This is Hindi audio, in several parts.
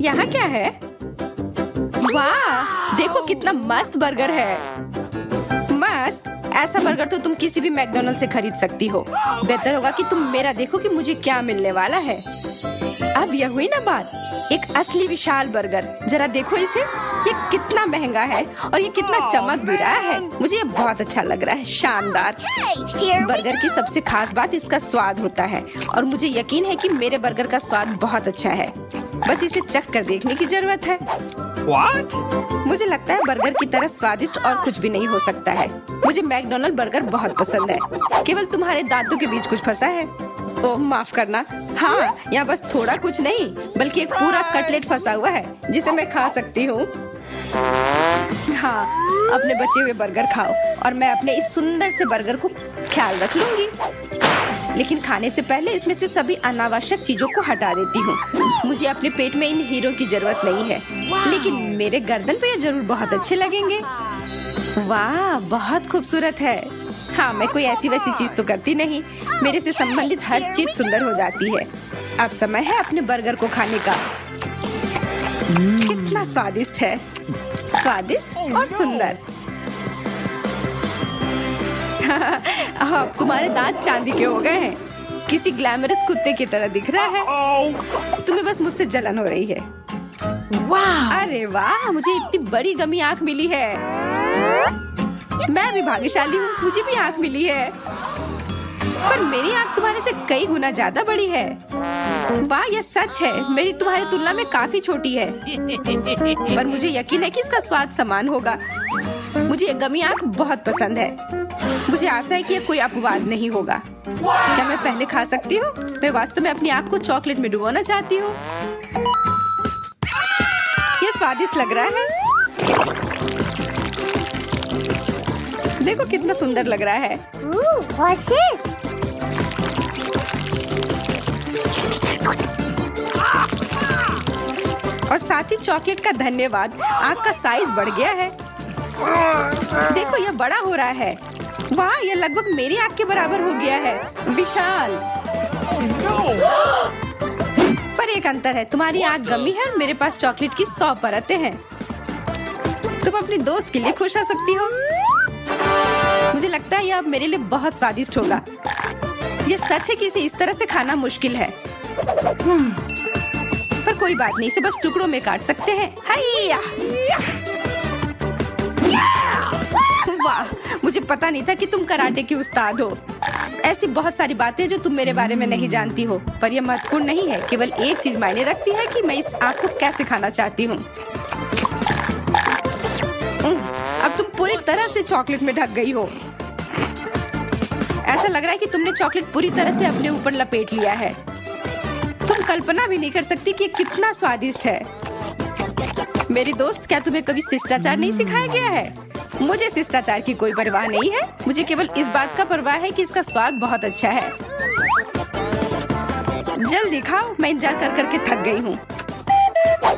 यहाँ क्या है? वाह, देखो कितना मस्त बर्गर है। मस्त? ऐसा बर्गर तो तुम किसी भी मैकडॉनल्ड से खरीद सकती हो। बेहतर होगा कि तुम मेरा देखो कि मुझे क्या मिलने वाला है। अब यह हुई ना बात, एक असली विशाल बर्गर। जरा देखो इसे, ये कितना महंगा है और ये कितना चमक भी रहा है। मुझे ये बहुत अच्छा लग रहा है, शानदार। बर्गर की सबसे खास बात इसका स्वाद होता है और मुझे यकीन है कि मेरे बर्गर का स्वाद बहुत अच्छा है। बस इसे चख कर देखने की जरूरत है। What? मुझे लगता है बर्गर की तरह स्वादिष्ट और कुछ भी नहीं हो सकता है। मुझे मैकडॉनल्ड बर्गर बहुत पसंद है। केवल तुम्हारे दांतों के बीच कुछ फंसा है। ओह माफ करना। हाँ, यहाँ बस थोड़ा कुछ नहीं बल्कि एक पूरा कटलेट फंसा हुआ है जिसे मैं खा सकती हूँ। हाँ, अपने बचे हुए बर्गर खाओ और मैं अपने इस सुंदर से बर्गर को ख्याल रख लूंगी। लेकिन खाने से पहले इसमें से सभी अनावश्यक चीजों को हटा देती हूँ। मुझे अपने पेट में इन हीरो की जरूरत नहीं है, लेकिन मेरे गर्दन पे ये जरूर बहुत अच्छे लगेंगे। वाह, बहुत खूबसूरत है। हाँ, मैं कोई ऐसी वैसी चीज तो करती नहीं। मेरे से संबंधित हर चीज सुंदर हो जाती है। अब समय है अपने बर्गर को खाने का। कितना स्वादिष्ट है, स्वादिष्ट और सुंदर। अब तुम्हारे दांत चांदी के हो गए हैं। किसी ग्लैमरस कुत्ते की तरह दिख रहा है। तुम्हें बस मुझसे जलन हो रही है। वाह, अरे वाह, मुझे इतनी बड़ी गमी आंख मिली है। मैं भी भाग्यशाली हूँ, मुझे भी आंख मिली है। पर मेरी आंख तुम्हारे से कई गुना ज्यादा बड़ी है। वाह, यह सच है, मेरी तुम्हारी तुलना में काफी छोटी है। पर मुझे यकीन है कि इसका स्वाद समान होगा। मुझे ये गमी आंख बहुत पसंद है। मुझे आशा है कि यह कोई अपवाद नहीं होगा। क्या मैं पहले खा सकती हूँ? मैं वास्तव में अपनी आंख को चॉकलेट में डुबोना चाहती हूँ। यह स्वादिष्ट लग रहा है। देखो कितना सुंदर लग रहा है। What's it? और साथ ही चॉकलेट का धन्यवाद, आंख का साइज बढ़ गया है। देखो यह बड़ा हो रहा है। वाह, यह लगभग मेरी आंख के बराबर हो गया है। विशाल। पर एक अंतर है, तुम्हारी आंख गमी है और मेरे पास चॉकलेट की 100 परतें हैं। तुम अपनी दोस्त के लिए खुश हो सकती हो। मुझे लगता है यह अब मेरे लिए बहुत स्वादिष्ट होगा। यह सच है कि इसे इस तरह से खाना मुश्किल है। पर कोई बात नहीं, इसे बस टुकड़ों में काट सकते हैं। हाइया! वाह, मुझे पता नहीं था कि तुम कराटे की उस्ताद हो। ऐसी बहुत सारी बातें जो तुम मेरे बारे में नहीं जानती हो, पर यह महत्वपूर्ण नहीं है। केवल एक चीज मायने रखती है कि मैं इस आंख को कैसे खाना चाहती हूँ। अब तुम पूरी तरह से चॉकलेट में ढक गई हो। ऐसा लग रहा है कि तुमने चॉकलेट पूरी तरह से अपने ऊपर लपेट लिया है। तुम कल्पना भी नहीं कर सकती कि कितना स्वादिष्ट है। मेरी दोस्त, क्या तुम्हें कभी शिष्टाचार नहीं सिखाया गया है? मुझे शिष्टाचार की कोई परवाह नहीं है। मुझे केवल इस बात का परवाह है कि इसका स्वाद बहुत अच्छा है। जल्दी खाओ, मैं इंतजार कर करके थक गई हूँ।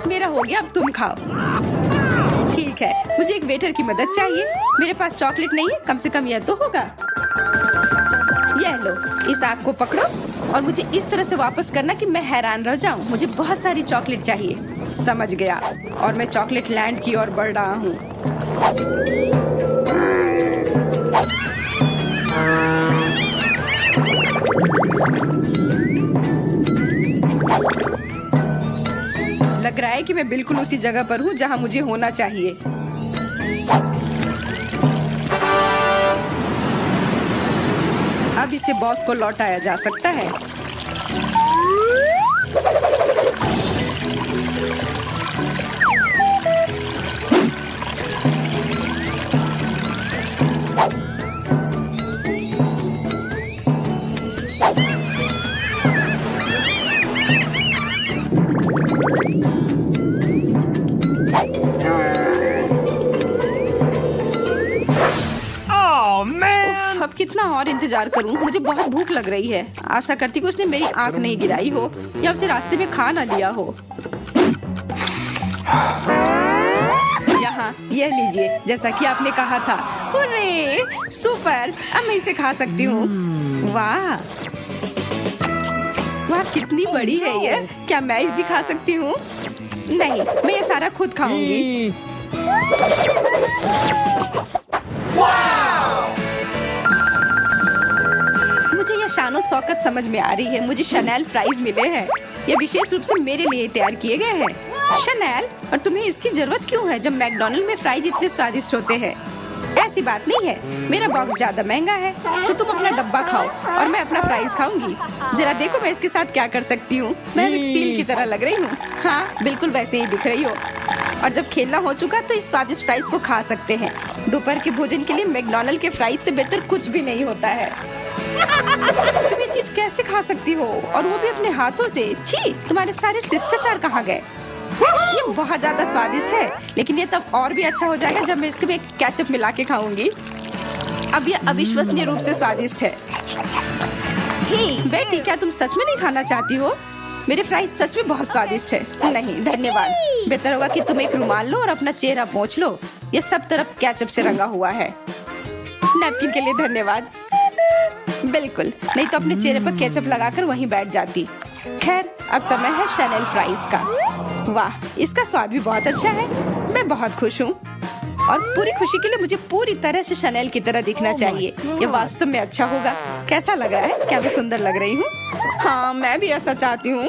मेरा हो गया, अब तुम खाओ। ठीक है, मुझे एक वेटर की मदद चाहिए। मेरे पास चॉकलेट नहीं है, कम से कम यह तो होगा। यह लो, इस आग को पकड़ो और मुझे इस तरह से वापस करना कि मैं हैरान रह जाऊं। मुझे बहुत सारी चॉकलेट चाहिए। समझ गया, और मैं चॉकलेट लैंड की ओर बढ़ रहा हूँ। लग रहा है कि मैं बिल्कुल उसी जगह पर हूँ जहाँ मुझे होना चाहिए। अब इसे बॉस को लौटाया जा सकता है। उफ, अब कितना और इंतजार करूं? मुझे बहुत भूख लग रही है। आशा करती हूँ उसने मेरी आंख नहीं गिराई हो या उसे रास्ते में खा ना लिया हो। यहाँ, यह लीजिए, जैसा कि आपने कहा था। Hurray, super! अब मैं इसे खा सकती हूँ। वाह, वाह, कितनी बड़ी है ये। क्या मैं भी खा सकती हूँ? नहीं, मैं ये सारा खुद खाऊंगी। मुझे ये शानो शौकत समझ में आ रही है। मुझे शनेल फ्राइज मिले हैं। ये विशेष रूप से मेरे लिए तैयार किए गए हैं। शनेल, और तुम्हें इसकी जरूरत क्यों है जब मैकडॉनल्ड में फ्राइज इतने स्वादिष्ट होते हैं? ऐसी बात नहीं है, मेरा बॉक्स ज्यादा महंगा है, तो तुम अपना डब्बा खाओ और मैं अपना फ्राइज खाऊंगी। जरा देखो मैं इसके साथ क्या कर सकती हूँ। मैं एक सील की तरह लग रही हूँ। हाँ, बिल्कुल वैसे ही दिख रही हो। और जब खेलना हो चुका तो इस स्वादिष्ट फ्राइज को खा सकते हैं। दोपहर के भोजन के लिए मैकडॉनल्ड के फ्राइज से बेहतर कुछ भी नहीं होता है। तुम ये चीज कैसे खा सकती हो, और वो भी अपने हाथों से? छी, तुम्हारे सारे शिष्टाचार कहाँ गए? ये बहुत ज्यादा स्वादिष्ट है, लेकिन ये तब और भी अच्छा हो जाएगा जब मैं इसके में केचप मिला के खाऊंगी। अब ये अविश्वसनीय रूप से स्वादिष्ट है। बेटी, क्या तुम सच में नहीं खाना चाहती हो? मेरे फ्राइज सच में बहुत स्वादिष्ट है। नहीं, धन्यवाद। बेहतर होगा कि तुम एक रुमाल लो और अपना चेहरा पोंछ लो। ये सब तरफ केचप से रंगा हुआ है। नैपकिन के लिए धन्यवाद। बिल्कुल, नहीं तो अपने चेहरे पर केचप लगाकर वहीं बैठ जाती। खैर, अब समय है शनेल फ्राइज का। वाह, इसका स्वाद भी बहुत अच्छा है। मैं बहुत खुश हूँ, और पूरी खुशी के लिए मुझे पूरी तरह से शनेल की तरह दिखना चाहिए। ये वास्तव में अच्छा होगा। कैसा लग रहा है? क्या मैं सुंदर लग रही हूँ? हाँ, मैं भी ऐसा चाहती हूँ।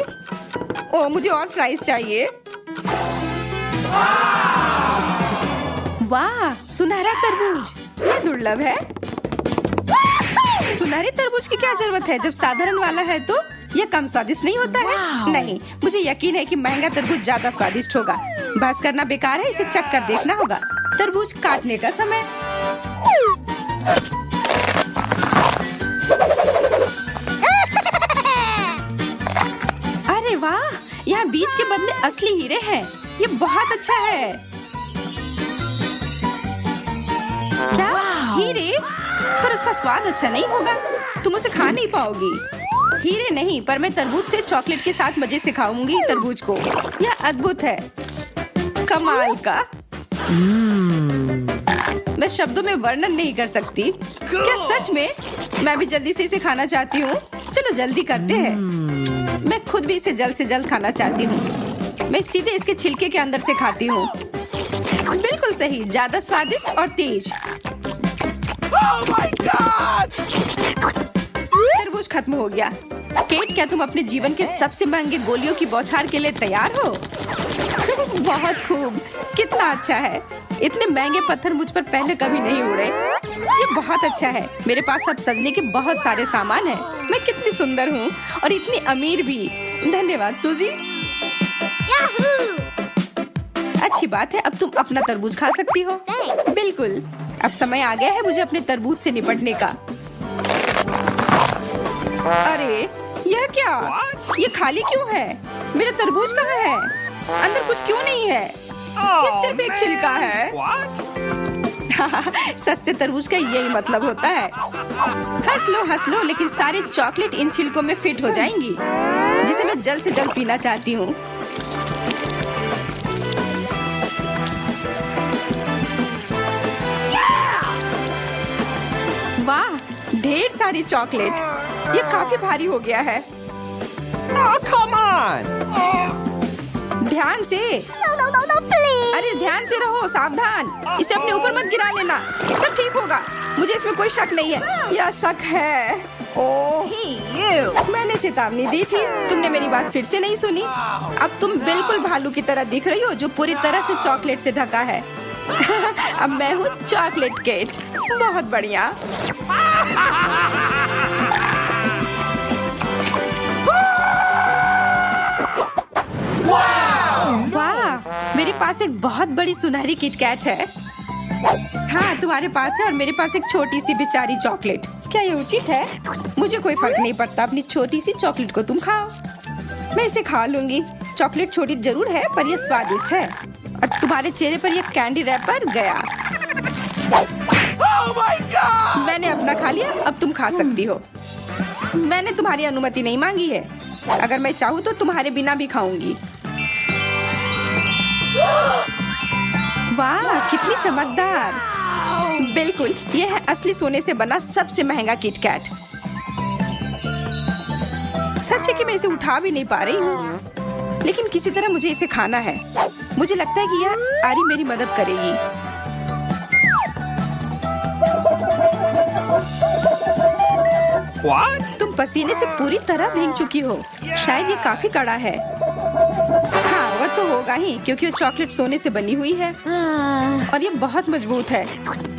ओह, मुझे और फ्राइज चाहिए। वाह, सुनहरा तरबूज, ये दुर्लभ है। सुनहरे तरबूज की क्या जरूरत है जब साधारण वाला है तो? ये कम स्वादिष्ट नहीं होता है? नहीं, मुझे यकीन है कि महंगा तरबूज ज्यादा स्वादिष्ट होगा। बहस करना बेकार है, इसे चख कर देखना होगा। तरबूज काटने का समय। अरे वाह, यहाँ बीज के बदले असली हीरे हैं। ये बहुत अच्छा है। क्या हीरे? पर उसका स्वाद अच्छा नहीं होगा। तुम उसे खा नहीं पाओगी। हीरे नहीं, पर मैं तरबूज से चॉकलेट के साथ मजे से खाऊंगी तरबूज को। यह अद्भुत है, कमाल का। मैं शब्दों में वर्णन नहीं कर सकती। क्या सच में? मैं भी जल्दी से इसे खाना चाहती हूँ। चलो जल्दी करते हैं। मैं खुद भी इसे जल्द से जल्द खाना चाहती हूँ। मैं सीधे इसके छिलके के अंदर से खाती हूँ। बिल्कुल सही, ज्यादा स्वादिष्ट और तेज। Oh my God! तरबूज खत्म हो गया। केट, क्या तुम अपने जीवन के सबसे महंगे गोलियों की बौछार के लिए तैयार हो? बहुत खूब, कितना अच्छा है। इतने महंगे पत्थर मुझ पर पहले कभी नहीं उड़े। ये बहुत अच्छा है। मेरे पास अब सजने के बहुत सारे सामान हैं। मैं कितनी सुंदर हूँ, और इतनी अमीर भी। धन्यवाद सूजी। अच्छी बात है, अब तुम अपना तरबूज खा सकती हो। बिल्कुल, अब समय आ गया है मुझे अपने तरबूज से निपटने का। अरे, यह क्या? ये खाली क्यों है? मेरा तरबूज कहाँ है? अंदर कुछ क्यों नहीं है? ये सिर्फ एक छिलका है। सस्ते तरबूज का यही मतलब होता है। हंस लो, लेकिन सारे चॉकलेट इन छिलकों में फिट हो जाएंगी, जिसे मैं जल्द से जल्द पीना चाहती हूँ। वाह, ढेर सारी चॉकलेट। ये काफी भारी हो गया है। Oh, come on! ध्यान से। No, please. अरे ध्यान से रहो, सावधान। इसे अपने ऊपर मत गिरा लेना। सब ठीक होगा, मुझे इसमें कोई शक नहीं है। यह शक है। ओह, मैंने चेतावनी दी थी, तुमने मेरी बात फिर से नहीं सुनी। अब तुम बिल्कुल भालू की तरह दिख रही हो, जो पूरी तरह से चॉकलेट से ढका है। अब मैं हूँ चॉकलेट केट। बहुत बढ़िया। वाह, मेरे पास एक बहुत बड़ी सुनहरी किटकैट है। हाँ, तुम्हारे पास है, और मेरे पास एक छोटी सी बेचारी चॉकलेट। क्या ये उचित है? मुझे कोई फर्क नहीं पड़ता। अपनी छोटी सी चॉकलेट को तुम खाओ, मैं इसे खा लूंगी। चॉकलेट छोटी जरूर है, पर यह स्वादिष्ट है। और तुम्हारे चेहरे पर यह कैंडी रैपर गया। Oh my God! मैंने अपना खा लिया, अब तुम खा सकती हो। मैंने तुम्हारी अनुमति नहीं मांगी है। अगर मैं चाहूँ तो तुम्हारे बिना भी खाऊंगी। वाह, कितनी चमकदार। बिल्कुल, यह है असली सोने से बना सबसे महंगा किटकैट। सच है कि मैं इसे उठा भी नहीं पा रही हूँ, लेकिन किसी तरह मुझे इसे खाना है। मुझे लगता है कि यह आरी मेरी मदद करेगी। What? तुम पसीने से पूरी तरह भीग चुकी हो। शायद ये काफी कड़ा है। हाँ, वह तो होगा ही, क्योंकि ये चॉकलेट सोने से बनी हुई है और ये बहुत मजबूत है।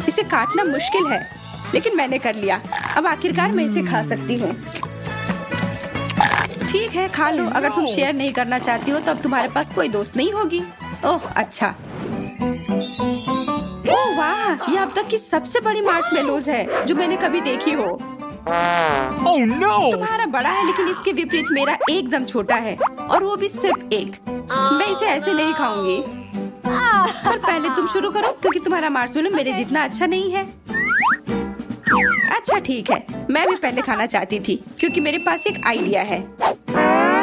इसे काटना मुश्किल है, लेकिन मैंने कर लिया। अब आखिरकार मैं इसे खा सकती हूँ। ठीक है, खा लो। अगर तुम शेयर नहीं करना चाहती हो तो अब तुम्हारे पास कोई दोस्त नहीं होगी। ओह अच्छा। ओह वाह, ये अब तक की सबसे बड़ी मार्शमेलोज है जो मैंने कभी देखी हो। Oh no! तुम्हारा बड़ा है, लेकिन इसके विपरीत मेरा एकदम छोटा है, और वो भी सिर्फ एक। मैं इसे ऐसे नहीं खाऊंगी। पर पहले तुम शुरू करो, क्योंकि तुम्हारा मार्शमेलो मेरे जितना अच्छा नहीं है। अच्छा ठीक है, मैं भी पहले खाना चाहती थी, क्योंकि मेरे पास एक आइडिया है।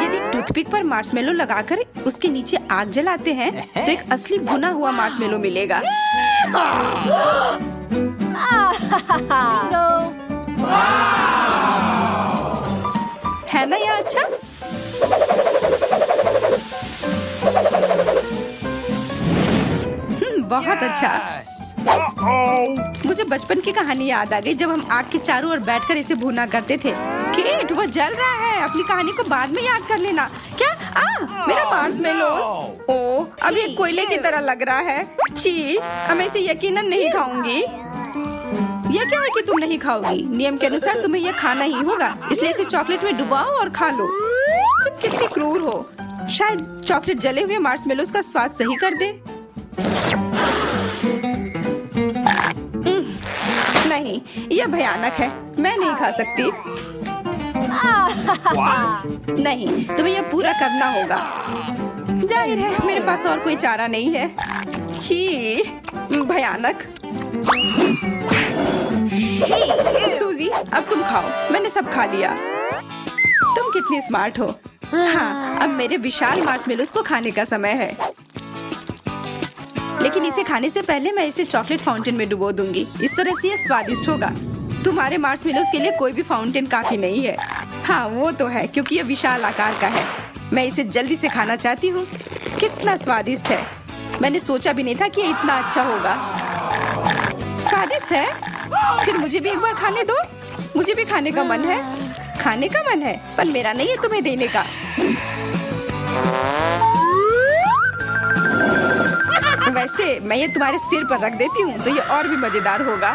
यदि टूथपिक पर मार्शमेलो लगाकर उसके नीचे आग जलाते हैं, तो एक असली भुना हुआ मार्शमेलो मिलेगा। है ना यह अच्छा? बहुत अच्छा। Yes. Uh-oh. मुझे बचपन की कहानी याद आ गई, जब हम आग के चारों ओर बैठकर इसे भुना करते थे। केट, वो जल रहा है। अपनी कहानी को बाद में याद कर लेना। क्या? मेरा मार्शमेलोज। ओह, अब ये कोयले की तरह लग रहा है। छी, अब मैं इसे यकीनन नहीं खाऊंगी। यह क्या है कि तुम नहीं खाओगी? नियम के अनुसार तुम्हें यह खाना ही होगा, इसलिए इसे चॉकलेट में डुबाओ और खा लो। तुम कितनी क्रूर हो। शायद चॉकलेट जले हुए मार्शमेलोज का स्वाद सही कर दे। नहीं, यह भयानक है। मैं नहीं खा सकती। What? नहीं, तुम्हें यह पूरा करना होगा। जाहिर है, मेरे पास और कोई चारा नहीं है। छी, भयानक। सूजी, अब तुम खाओ। मैंने सब खा लिया। तुम कितनी स्मार्ट हो। हाँ, अब मेरे विशाल मार्शमेलोज को खाने का समय है। लेकिन इसे खाने से पहले मैं इसे चॉकलेट फाउंटेन में डुबो दूंगी। इस तरह से ये स्वादिष्ट होगा। तुम्हारे मार्शमेलोज के लिए कोई भी फाउंटेन काफी नहीं है। हाँ, वो तो है, क्योंकि ये विशाल आकार का है। मैं इसे जल्दी से खाना चाहती हूँ। कितना स्वादिष्ट है। मैंने सोचा भी नहीं था कि ये इतना अच्छा होगा। स्वादिष्ट है? फिर मुझे भी एक बार खाने दो। मुझे भी खाने का मन है। खाने का मन है, पर मेरा नहीं है तुम्हें देने का। वैसे मैं ये तुम्हारे सिर पर रख देती हूँ, तो ये और भी मजेदार होगा।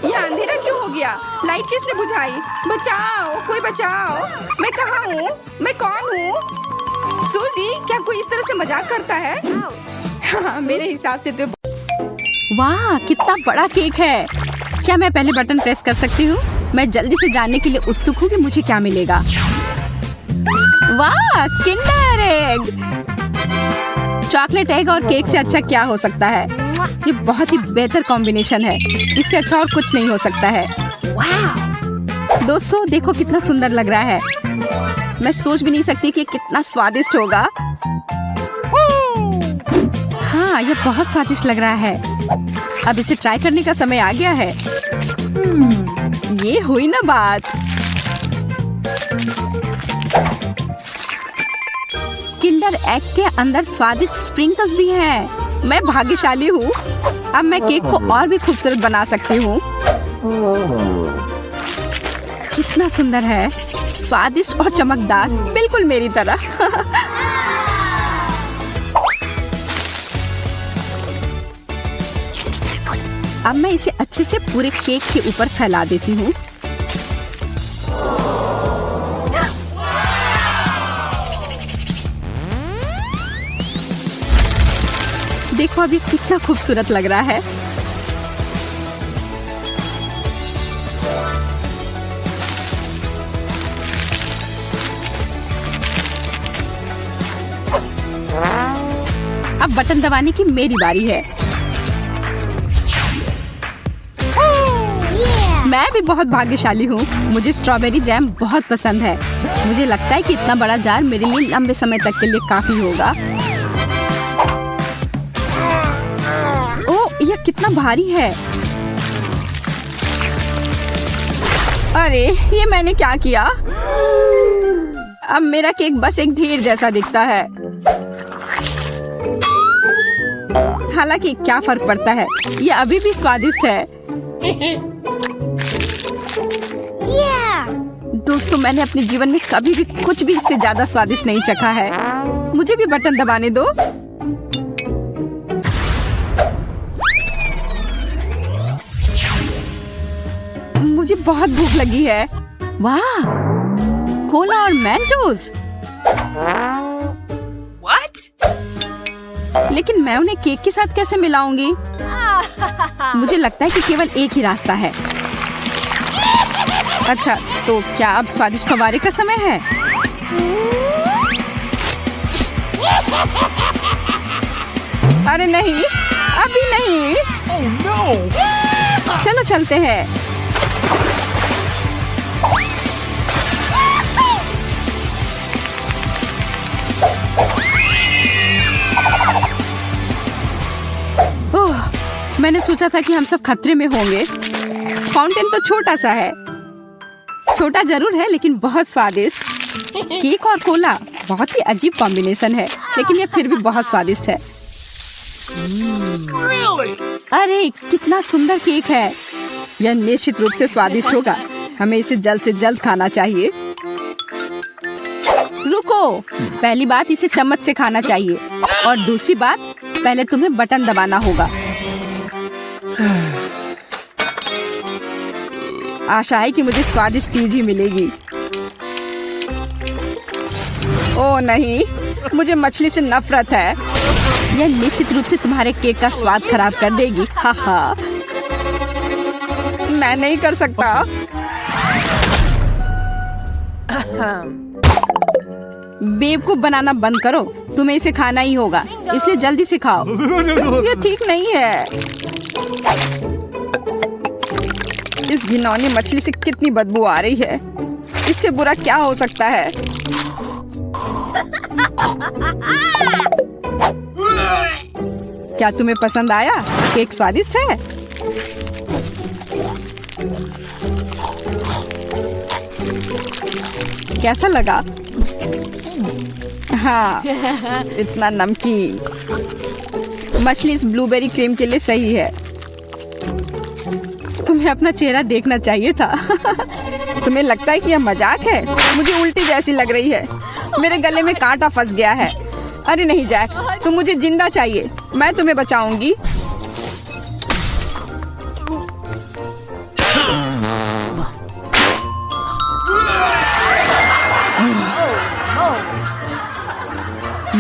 यहाँ अंधेरा क्यों हो गया? लाइट किसने बुझाई? बचाओ, कोई बचाओ। मैं कहाँ हूँ? मैं कौन हूँ? सूजी, क्या कोई इस तरह से मजाक करता है? हाँ, मेरे हिसाब से तो। वाह, कितना बड़ा केक है। क्या मैं पहले बटन प्रेस कर सकती हूँ? मैं जल्दी से जानने के लिए उत्सुक हूँ कि मुझे क्या मिलेगा। वाह, किंडर एग। चॉकलेट एग और केक से अच्छा क्या हो सकता है? ये बहुत ही बेहतर कॉम्बिनेशन है। इससे अच्छा और कुछ नहीं हो सकता है। दोस्तों, देखो कितना सुंदर लग रहा है। मैं सोच भी नहीं सकती कि कितना स्वादिष्ट होगा। हाँ, ये बहुत स्वादिष्ट लग रहा है। अब इसे ट्राई करने का समय आ गया है। ये हुई ना बात। किंडर एग के अंदर स्वादिष्ट स्प्रिंकल्स भी हैं। मैं भाग्यशाली हूँ। अब मैं केक को और भी खूबसूरत बना सकती हूँ। कितना सुंदर है, स्वादिष्ट और चमकदार, बिल्कुल मेरी तरह। अब मैं इसे अच्छे से पूरे केक के ऊपर फैला देती हूँ। देखो अभी कितना खूबसूरत लग रहा है। अब बटन दबाने की मेरी बारी है। मैं भी बहुत भाग्यशाली हूँ। मुझे स्ट्रॉबेरी जैम बहुत पसंद है। मुझे लगता है कि इतना बड़ा जार मेरे लिए लंबे समय तक के लिए काफी होगा। ओह, यह कितना भारी है। अरे ये मैंने क्या किया? अब मेरा केक बस एक ढेर जैसा दिखता है। हालांकि क्या फर्क पड़ता है, ये अभी भी स्वादिष्ट है। दोस्तों, मैंने अपने जीवन में कभी भी कुछ भी इससे ज्यादा स्वादिष्ट नहीं चखा है। मुझे भी बटन दबाने दो। मुझे बहुत भूख लगी है। वाह, कोला और मेंटोस। लेकिन मैं उन्हें केक के साथ कैसे मिलाऊंगी? मुझे लगता है कि केवल एक ही रास्ता है। अच्छा, तो क्या अब स्वादिष्ट फव्वारे का समय है? अरे नहीं, अभी नहीं। Oh no! चलो चलते हैं। ओह, मैंने सोचा था कि हम सब खतरे में होंगे। फाउंटेन तो छोटा सा है। छोटा जरूर है लेकिन बहुत स्वादिष्ट। केक और कोला बहुत ही अजीब कॉम्बिनेशन है, लेकिन ये फिर भी बहुत स्वादिष्ट है। अरे कितना सुंदर केक है। यह निश्चित रूप से स्वादिष्ट होगा। हमें इसे जल्द से जल्द खाना चाहिए। रुको, पहली बात इसे चम्मच से खाना चाहिए और दूसरी बात, पहले तुम्हें बटन दबाना होगा। आशा है कि मुझे स्वादिष्ट चीज ही मिलेगी। ओह नहीं, मुझे मछली से नफरत है। यह निश्चित रूप से तुम्हारे केक का स्वाद खराब कर देगी। हा हा, मैं नहीं कर सकता। बेवकूफ बनाना बंद करो। तुम्हें इसे खाना ही होगा, इसलिए जल्दी से खाओ। ये ठीक नहीं है। इस घिनौनी मछली से कितनी बदबू आ रही है। इससे बुरा क्या हो सकता है? क्या तुम्हें पसंद आया? केक स्वादिष्ट है। कैसा लगा? हाँ, इतना नमकीन। मछली इस ब्लूबेरी क्रीम के लिए सही है। तुम्हें अपना चेहरा देखना चाहिए था। तुम्हें लगता है कि यह मजाक है? मुझे उल्टी जैसी लग रही है। मेरे गले में कांटा फंस गया है। अरे नहीं जैक, तुम मुझे जिंदा चाहिए। मैं तुम्हें बचाऊंगी।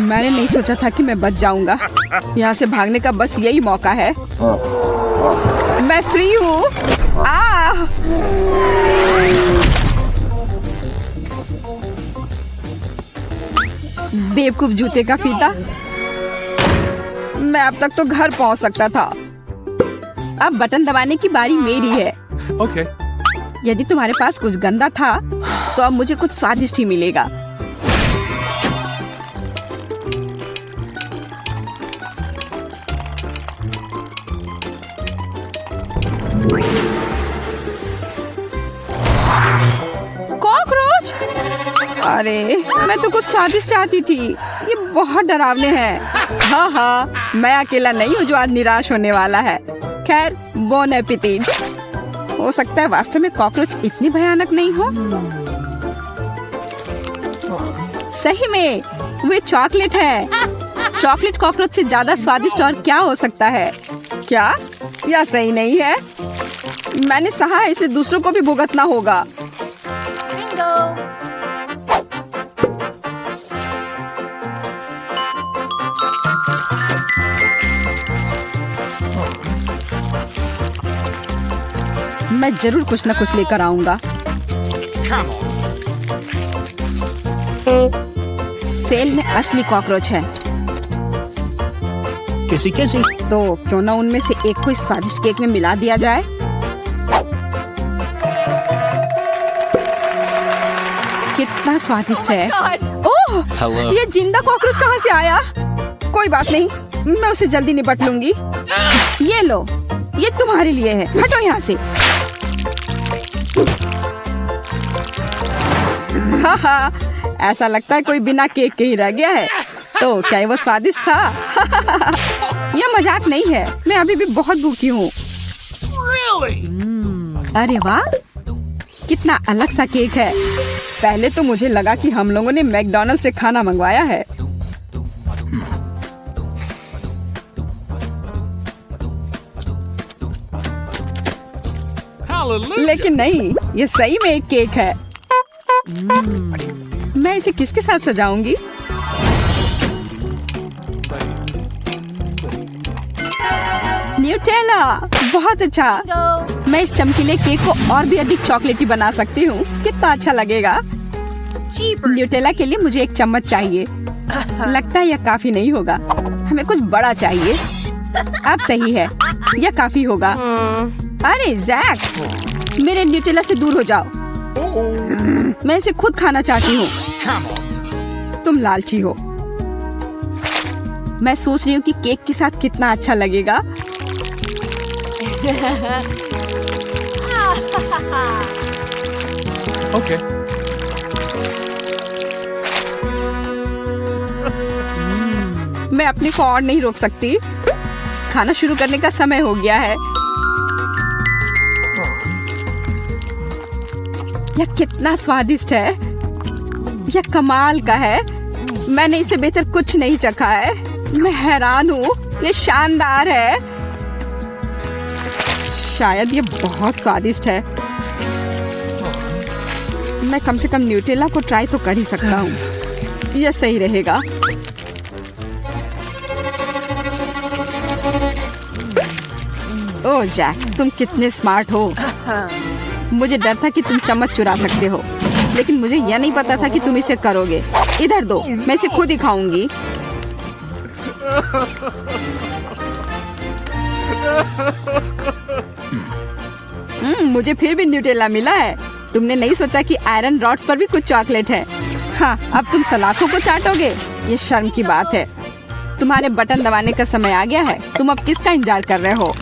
मैंने नहीं सोचा था कि मैं बच जाऊंगा। यहाँ से भागने का बस यही मौका है। मैं फ्री हूँ। बेवकूफ जूते का फीता। मैं अब तक तो घर पहुँच सकता था। अब बटन दबाने की बारी मेरी है। Okay. यदि तुम्हारे पास कुछ गंदा था, तो अब मुझे कुछ स्वादिष्ट ही मिलेगा। कॉकरोच! अरे मैं तो कुछ स्वादिष्ट चाहती थी। ये बहुत डरावने हैं। हाँ हाँ, मैं अकेला नहीं हूँ जो आज निराश होने वाला है। खैर, बोन एपिटीज। हो सकता है वास्तव में कॉकरोच इतनी भयानक नहीं हो। सही में वे चॉकलेट है। चॉकलेट कॉकरोच से ज्यादा स्वादिष्ट और क्या हो सकता है? क्या यह सही नहीं है? मैंने सहा है, इसलिए दूसरों को भी भुगतना होगा। मैं जरूर कुछ न कुछ लेकर आऊंगा। सेल में असली कॉकरोच है। Kissy kissy. तो क्यों ना उनमें से एक को इस स्वादिष्ट केक में मिला दिया जाए। कितना स्वादिष्ट है। ओह, ये जिंदा कॉकरोच कहाँ से आया? कोई बात नहीं, मैं उसे जल्दी निपट लूंगी। ये लो, ये तुम्हारे लिए है। हटो यहाँ से। हाँ हाँ, ऐसा लगता है कोई बिना केक के ही रह गया है। तो क्या वो स्वादिष्ट था? यह मजाक नहीं है, मैं अभी भी बहुत भूखी हूँ। अरे वाह, कितना अलग सा केक है। पहले तो मुझे लगा कि हम लोगों ने मैकडॉनल्ड से खाना मंगवाया है। लेकिन नहीं, ये सही में एक केक है। मैं इसे किसके साथ सजाऊंगी? न्यूटेला, बहुत अच्छा। मैं इस चमकीले केक को और भी अधिक चॉकलेटी बना सकती हूँ। कितना अच्छा लगेगा। न्यूटेला के लिए मुझे एक चम्मच चाहिए। लगता है यह काफी नहीं होगा, हमें कुछ बड़ा चाहिए। अब सही है, यह काफी होगा। अरे जैक, मेरे न्यूटेला से दूर हो जाओ। मैं इसे खुद खाना चाहती हूँ। तुम लालची हो। मैं सोच रही हूँ कि केक के साथ कितना अच्छा लगेगा। Okay. मैं अपने को और नहीं रोक सकती। खाना शुरू करने का समय हो गया है। यह कितना स्वादिष्ट है। यह कमाल का है। मैंने इसे बेहतर कुछ नहीं चखा है। मैं हैरान हूँ, ये शानदार है। शायद ये बहुत स्वादिष्ट है। मैं कम से कम न्यूटेला को ट्राई तो कर ही सकता हूँ। यह सही रहेगा। ओह जैक, तुम कितने स्मार्ट हो। मुझे डर था कि तुम चम्मच चुरा सकते हो, लेकिन मुझे यह नहीं पता था कि तुम इसे करोगे। इधर दो, मैं इसे खुद ही खाऊंगी। मुझे फिर भी न्यूटेला मिला है। तुमने नहीं सोचा कि आयरन रॉड्स पर भी कुछ चॉकलेट है। हाँ, अब तुम सलाखों को चाटोगे? ये शर्म की बात है। तुम्हारे बटन दबाने का समय आ गया है। तुम अब किसका इंतजार कर रहे हो?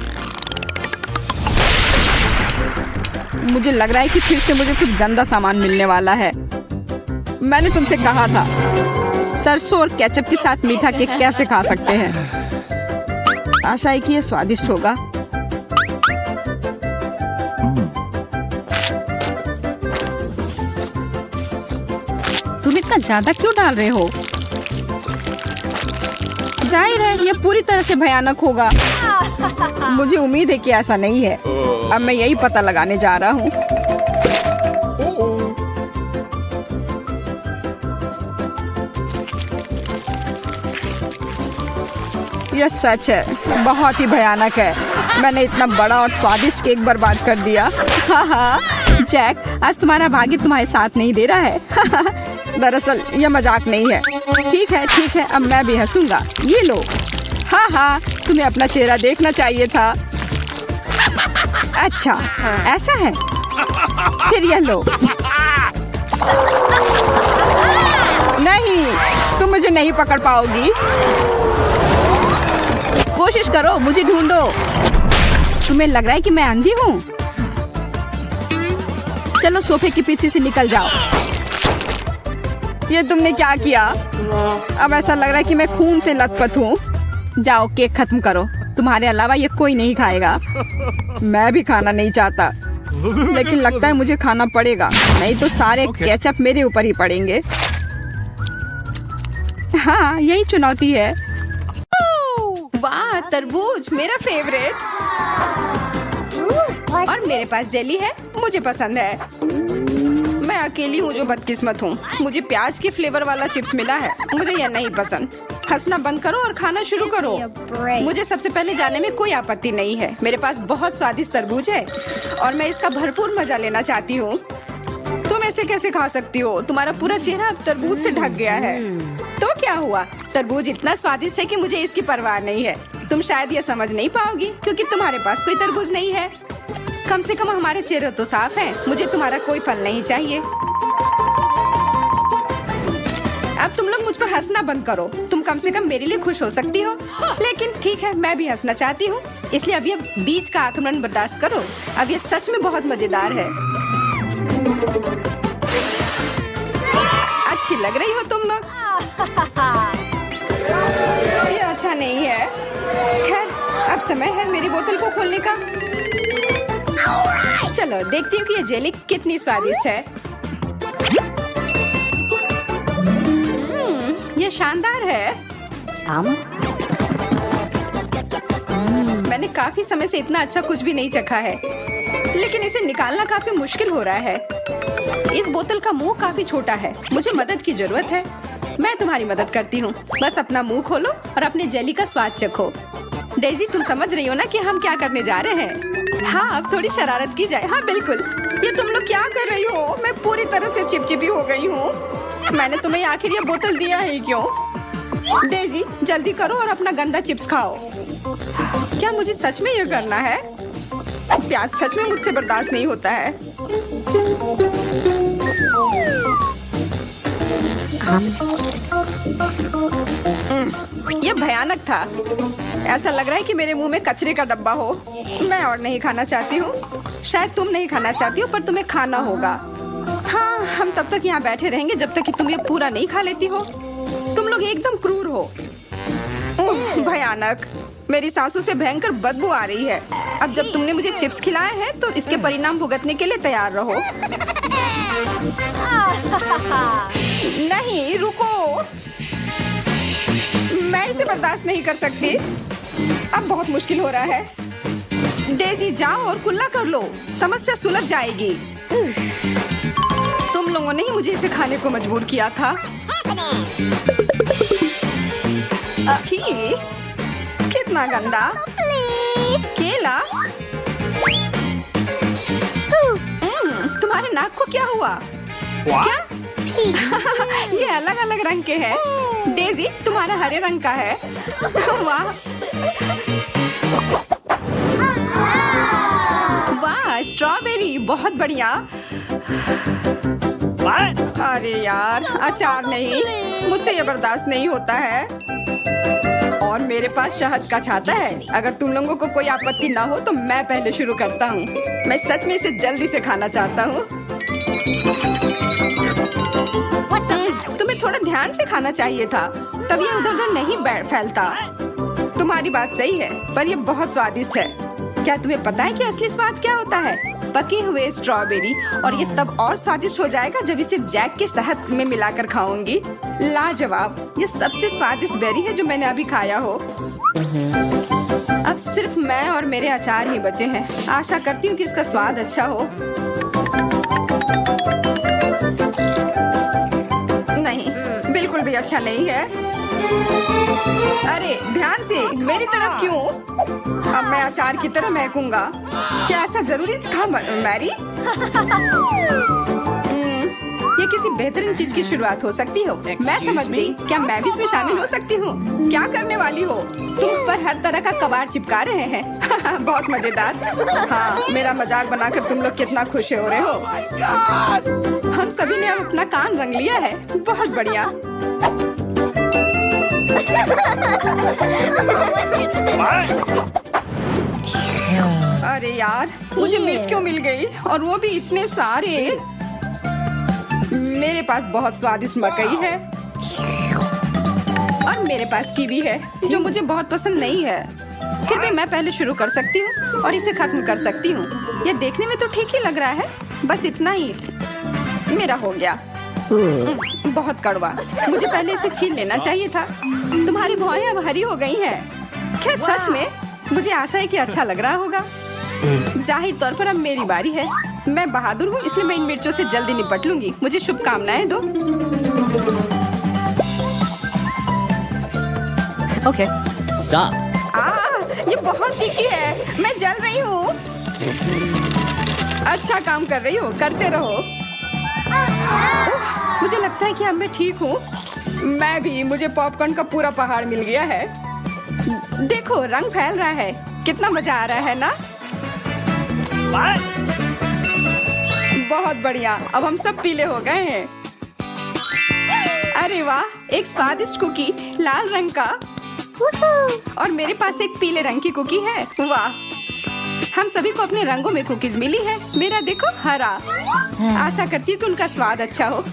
मुझे लग रहा है कि फिर से मुझे कुछ गंदा सामान मिलने वाला है। मैंने तुमसे कहा था, सरसों और केचप के साथ मीठा केक कैसे खा सकते हैं। आशा है कि यह स्वादिष्ट होगा। तुम इतना ज्यादा क्यों डाल रहे हो? जाहिर है यह पूरी तरह से भयानक होगा। मुझे उम्मीद है कि ऐसा नहीं है। अब मैं यही पता लगाने जा रहा हूँ। यह सच है, बहुत ही भयानक है। मैंने इतना बड़ा और स्वादिष्ट केक बर्बाद कर दिया। हाँ हाँ जैक, आज तुम्हारा भाग्य तुम्हारे साथ नहीं दे रहा है। दरअसल यह मजाक नहीं है। ठीक है, अब मैं भी हंसूंगा। ये लो। हाँ हाँ, तुम्हें अपना चेहरा देखना चाहिए था। अच्छा, ऐसा है। फिर यह लो। नहीं, तुम मुझे नहीं पकड़ पाओगी। कोशिश करो, मुझे ढूंढो। तुम्हें लग रहा है कि मैं अंधी हूँ? चलो सोफे के पीछे से निकल जाओ। ये तुमने क्या किया? अब ऐसा लग रहा है कि मैं खून से लथपथ हूँ। जाओ, केक खत्म करो। तुम्हारे अलावा ये कोई नहीं खाएगा। मैं भी खाना नहीं चाहता, लेकिन लगता है मुझे खाना पड़ेगा, नहीं तो सारे केचप मेरे ऊपर ही पड़ेंगे। हाँ, यही चुनौती है। वाह, तरबूज मेरा फेवरेट। और मेरे पास जेली है, मुझे पसंद है। मैं अकेली हूँ जो बदकिस्मत हूँ। मुझे प्याज के फ्लेवर वाला चिप्स मिला है। मुझे यह नहीं पसंद। हंसना बंद करो और खाना शुरू करो। मुझे सबसे पहले जाने में कोई आपत्ति नहीं है। मेरे पास बहुत स्वादिष्ट तरबूज है और मैं इसका भरपूर मजा लेना चाहती हूँ। तुम ऐसे कैसे खा सकती हो? तुम्हारा पूरा चेहरा अब तरबूज से ढक गया है। तो क्या हुआ? तरबूज इतना स्वादिष्ट है कि मुझे इसकी परवाह नहीं है। तुम शायद ये समझ नहीं पाओगी क्योंकि तुम्हारे पास कोई तरबूज नहीं है। कम से कम हमारे चेहरे तो साफ हैं। मुझे तुम्हारा कोई फल नहीं चाहिए। अब तुम लोग मुझ पर हंसना बंद करो। तुम कम से कम मेरे लिए खुश हो सकती हो। लेकिन ठीक है, मैं भी हंसना चाहती हूँ, इसलिए अब ये बीच का आक्रमण बर्दाश्त करो। अब ये सच में बहुत मजेदार है। अच्छी लग रही हो तुम लोग। ये अच्छा नहीं है। खैर, अब समय है मेरी बोतल को खोलने का। चलो देखती हूँ कि ये जेली कितनी स्वादिष्ट है। ये शानदार है। मैंने काफी समय से इतना अच्छा कुछ भी नहीं चखा है, लेकिन इसे निकालना काफी मुश्किल हो रहा है। इस बोतल का मुंह काफी छोटा है। मुझे मदद की जरूरत है। मैं तुम्हारी मदद करती हूँ। बस अपना मुंह खोलो और अपने जेली का स्वाद चखो। डेजी, तुम समझ रही हो ना कि हम क्या करने जा रहे हैं? हाँ, अब थोड़ी शरारत की जाए। हाँ बिल्कुल। ये तुम लोग क्या कर रही हो? मैं पूरी तरह से चिपचिपी हो गई हूँ। मैंने तुम्हें आखिर ये बोतल दिया है क्यों? डेजी, जल्दी करो और अपना गंदा चिप्स खाओ। क्या मुझे सच में ये करना है? प्याज सच में मुझसे बर्दाश्त नहीं होता है। ये भयानक था। ऐसा लग रहा है कि मेरे मुंह में कचरे का डब्बा हो। मैं और नहीं खाना चाहती हूँ। शायद तुम नहीं खाना चाहती हो, पर तुम्हें खाना होगा। हाँ, हम तब तक यहाँ बैठे रहेंगे जब तक कि तुम ये पूरा नहीं खा लेती हो। तुम लोग एकदम क्रूर हो। भयानक। मेरी सांसों से भयंकर बदबू आ रही है। अब जब तुमने मुझे चिप्स खिलाए हैं तो इसके परिणाम भुगतने के लिए तैयार रहो। नहीं, रुको। मैं इसे बर्दाश्त नहीं कर सकती। अब बहुत मुश्किल हो रहा है। डेजी, जाओ और कुल्ला कर लो। समस्या सुलझ जाएगी। तुम लोगों ने ही मुझे इसे खाने को मजबूर किया था। छी, कितना गंदा। केला। तुम्हारे नाक को क्या हुआ? क्या? ये अलग अलग रंग के हैं। डेजी, तुम्हारा हरे रंग का है। वाह वाह, स्ट्रॉबेरी, बहुत बढ़िया। अरे यार, अचार नहीं। मुझसे ये बर्दाश्त नहीं होता है। और मेरे पास शहद का छाता है। अगर तुम लोगों को कोई आपत्ति ना हो तो मैं पहले शुरू करता हूँ। मैं सच में इसे जल्दी से खाना चाहता हूँ। तुम्हें थोड़ा ध्यान से खाना चाहिए था, तब ये उधर उधर नहीं फैलता। तुम्हारी बात सही है, पर ये बहुत स्वादिष्ट है। क्या तुम्हें पता है कि असली स्वाद क्या होता है? पके हुए स्ट्रॉबेरी। और ये तब और स्वादिष्ट हो जाएगा जब इसे जैक के शहद में मिलाकर खाऊंगी। लाजवाब। ये सबसे स्वादिष्ट बेरी है जो मैंने अभी खाया हो। अब सिर्फ मैं और मेरे अचार ही बचे हैं। आशा करती हूँ कि इसका स्वाद अच्छा हो। नहीं, बिल्कुल भी अच्छा नहीं है। अरे ध्यान से, मेरी तरफ क्यों? अब मैं अचार की तरह महकूंगा। क्या ऐसा जरूरी था मैरी? ये किसी बेहतरीन चीज की शुरुआत हो सकती हो। मैं समझ गई। क्या मैं भी इसमें शामिल हो सकती हूँ? क्या करने वाली हो? तुम पर हर तरह का कबाड़ चिपका रहे हैं। बहुत मजेदार। हाँ, मेरा मजाक बनाकर तुम लोग कितना खुश हो रहे हो। हम सभी ने अब अपना कान रंग लिया है। बहुत बढ़िया। अरे यार, मुझे मिर्च क्यों मिल गई? और वो भी इतने सारे। मेरे पास बहुत स्वादिष्ट मकई है और मेरे पास कीवी है जो मुझे बहुत पसंद नहीं है। फिर भी मैं पहले शुरू कर सकती हूँ और इसे खत्म कर सकती हूँ। ये देखने में तो ठीक ही लग रहा है। बस इतना ही। मेरा हो गया। बहुत कड़वा। मुझे पहले इसे छीन लेना चाहिए था। तुम्हारी भौहें अब हरी हो गई हैं। खैर, सच में मुझे आशा है कि अच्छा लग रहा होगा। जाहिर तौर पर अब मेरी बारी है। मैं बहादुर हूँ, इसलिए मैं इन मिर्चों से जल्दी निपट लूंगी। मुझे शुभकामनाएं दो। Okay, stop. ये बहुत तीखी है। मैं जल रही हूँ। अच्छा काम कर रही हो, करते रहो। मुझे लगता है कि अब मैं ठीक हूँ। मैं भी। मुझे पॉपकॉर्न का पूरा पहाड़ मिल गया है। देखो, रंग फैल रहा है। कितना मजा आ रहा है ना? बहुत बढ़िया। अब हम सब पीले हो गए हैं। अरे वाह, एक स्वादिष्ट कुकी, लाल रंग का। और मेरे पास एक पीले रंग की कुकी है। वाह, हम सभी को अपने रंगों में कुकीज मिली है। मेरा देखो, हरा। आशा करती हूँ कि उनका स्वाद अच्छा हो।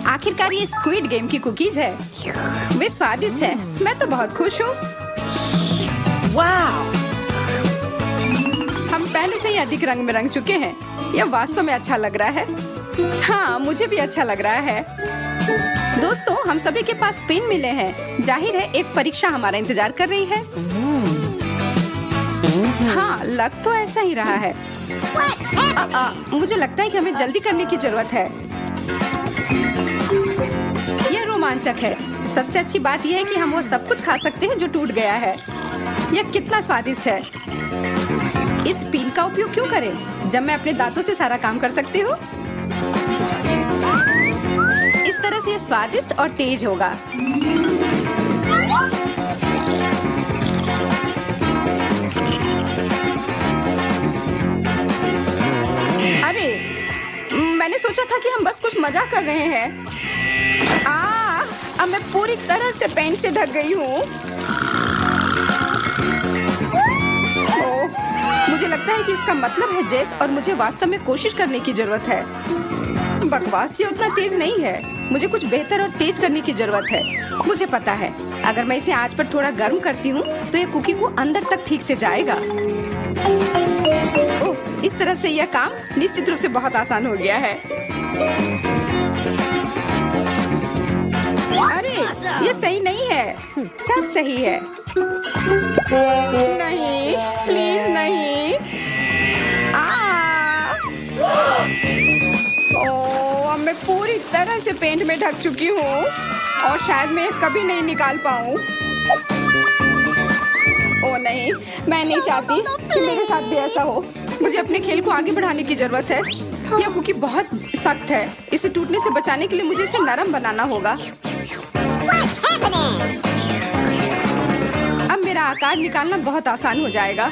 आखिरकार ये स्क्विड गेम की कुकीज है। वे स्वादिष्ट है। मैं तो बहुत खुश हूँ। हम पहले से ही अधिक रंग में रंग चुके हैं। यह वास्तव में अच्छा लग रहा है। हाँ, मुझे भी अच्छा लग रहा है। दोस्तों, हम सभी के पास पेन मिले हैं। जाहिर है एक परीक्षा हमारा इंतजार कर रही है। हाँ, लग तो ऐसा ही रहा है। मुझे लगता है कि हमें जल्दी करने की जरूरत है। यह रोमांचक है। सबसे अच्छी बात यह है कि हम वो सब कुछ खा सकते हैं जो टूट गया है। यह कितना स्वादिष्ट है। इस पिन का उपयोग क्यों करें जब मैं अपने दांतों से सारा काम कर सकती हूँ। इस तरह से यह स्वादिष्ट और तेज होगा। अरे, मैंने सोचा था कि हम बस कुछ मजा कर रहे हैं। अब मैं पूरी तरह से पेंट से ढक गई हूँ। मुझे लगता है कि इसका मतलब है जेस और मुझे वास्तव में कोशिश करने की जरूरत है। बकवास, ये उतना तेज नहीं है। मुझे कुछ बेहतर और तेज करने की जरूरत है। मुझे पता है, अगर मैं इसे आंच पर थोड़ा गर्म करती हूँ तो ये कुकी को अंदर तक ठीक से जाएगा। ओह, इस तरह से यह काम निश्चित रूप से बहुत आसान हो गया है। अरे, ये सही नहीं है। सब सही है। नहीं, प्लीज नहीं। अब मैं पूरी तरह से पेंट में ढक चुकी हूँ और शायद मैं कभी नहीं निकाल पाऊँ। ओ नहीं, मैं नहीं चाहती कि मेरे साथ भी ऐसा हो। मुझे अपने खेल को आगे बढ़ाने की जरूरत है। यह कुकी बहुत सख्त है। इसे टूटने से बचाने के लिए मुझे इसे नरम बनाना होगा। अब मेरा आकार निकालना बहुत आसान हो जाएगा।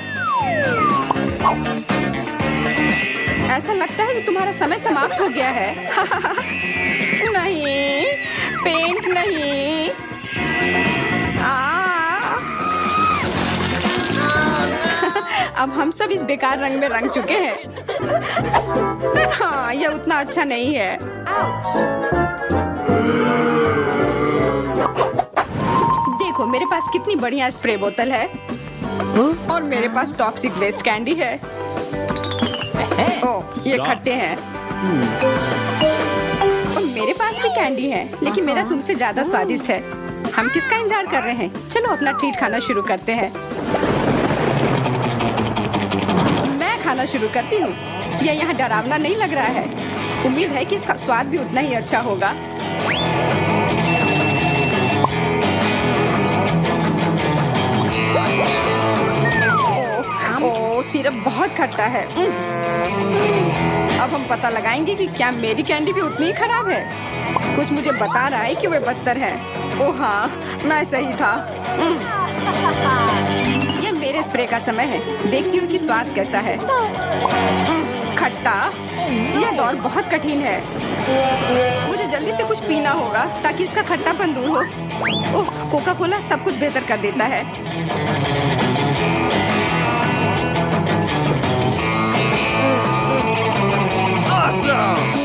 ऐसा लगता है कि तुम्हारा समय समाप्त हो गया है। नहीं, पेंट नहीं। अब हम सब इस बेकार रंग में रंग चुके हैं। हाँ, यह उतना अच्छा नहीं है। देखो, मेरे पास कितनी बढ़िया स्प्रे बोतल है और मेरे पास टॉक्सिक वेस्ट कैंडी है। ओह, ये खट्टे हैं। और मेरे पास भी कैंडी है, लेकिन मेरा तुमसे ज्यादा स्वादिष्ट है। हम किसका इंतजार कर रहे हैं? चलो अपना ट्रीट खाना शुरू करते हैं। मैं खाना शुरू करती हूँ। यह यहाँ डरावना नहीं लग रहा है। उम्मीद है कि इसका स्वाद भी उतना ही अच्छा होगा। ओह, सिरप बहुत खट्टा है। अब हम पता लगाएंगे कि क्या मेरी कैंडी भी उतनी ही खराब है। कुछ मुझे बता रहा है कि वे बदतर है। ओह हाँ, मैं सही था। यह मेरे स्प्रे का समय है। देखती हूँ कि स्वाद कैसा है। खट्टा। यह दौर बहुत कठिन है। मुझे जल्दी से कुछ पीना होगा ताकि इसका खट्टापन दूर हो। उफ, कोका कोला सब कुछ बेहतर कर देता है।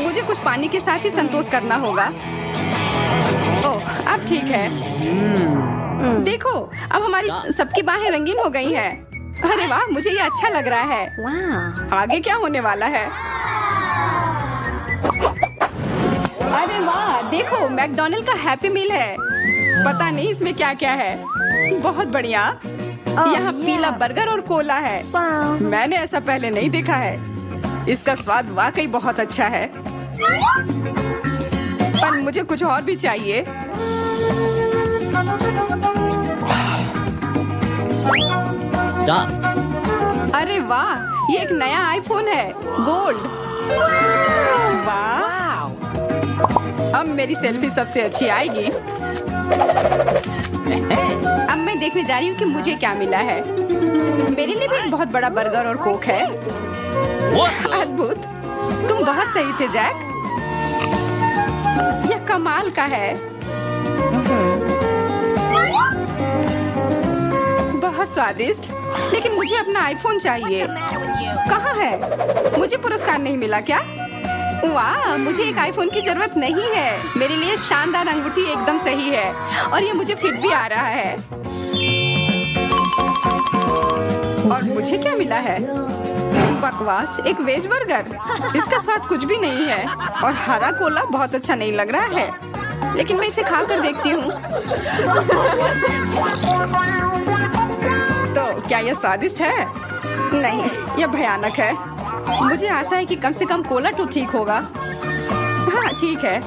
मुझे कुछ पानी के साथ ही संतोष करना होगा। ओह, अब ठीक है। देखो, अब हमारी सबकी बाहें रंगीन हो गई हैं। अरे वाह, मुझे ये अच्छा लग रहा है। आगे क्या होने वाला है? अरे वाह, देखो, मैकडॉनल्ड का हैप्पी मील है। पता नहीं इसमें क्या क्या है। बहुत बढ़िया। यहाँ पीला बर्गर और कोला है। मैंने ऐसा पहले नहीं देखा है। इसका स्वाद वाकई बहुत अच्छा है, पर मुझे कुछ और भी चाहिए। Stop. अरे वाह, ये एक नया आईफोन है, गोल्ड। वाह, अब मेरी सेल्फी सबसे अच्छी आएगी। अब मैं देखने जा रही हूँ कि मुझे क्या मिला है। मेरे लिए भी एक बहुत बड़ा बर्गर और कोक है। अद्भुत, तुम बहुत सही थे जैक। यह कमाल का है। बहुत स्वादिष्ट, लेकिन मुझे अपना आईफोन चाहिए। कहाँ है? मुझे पुरस्कार नहीं मिला क्या? वाह, मुझे एक आईफोन की जरूरत नहीं है। मेरे लिए शानदार अंगूठी एकदम सही है और ये मुझे फिट भी आ रहा है। और मुझे क्या मिला है? बकवास, एक वेज बर्गर। इसका स्वाद कुछ भी नहीं है और हरा कोला बहुत अच्छा नहीं लग रहा है, लेकिन मैं इसे खा कर देखती हूँ। तो क्या यह स्वादिष्ट है? नहीं, यह भयानक है। मुझे आशा है कि कम से कम कोला तो ठीक होगा। हाँ ठीक है,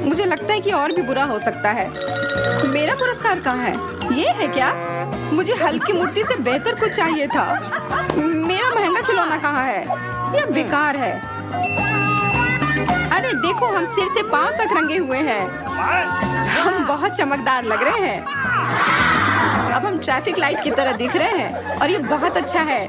मुझे लगता है कि और भी बुरा हो सकता है। मेरा पुरस्कार कहाँ है? ये है क्या? मुझे हल्की मूर्ति से बेहतर कुछ चाहिए था। मेरा महंगा खिलौना कहाँ है? यह बेकार है। अरे देखो, हम सिर से पांव तक रंगे हुए हैं। हम बहुत चमकदार लग रहे हैं। अब हम ट्रैफिक लाइट की तरह दिख रहे हैं और ये बहुत अच्छा है।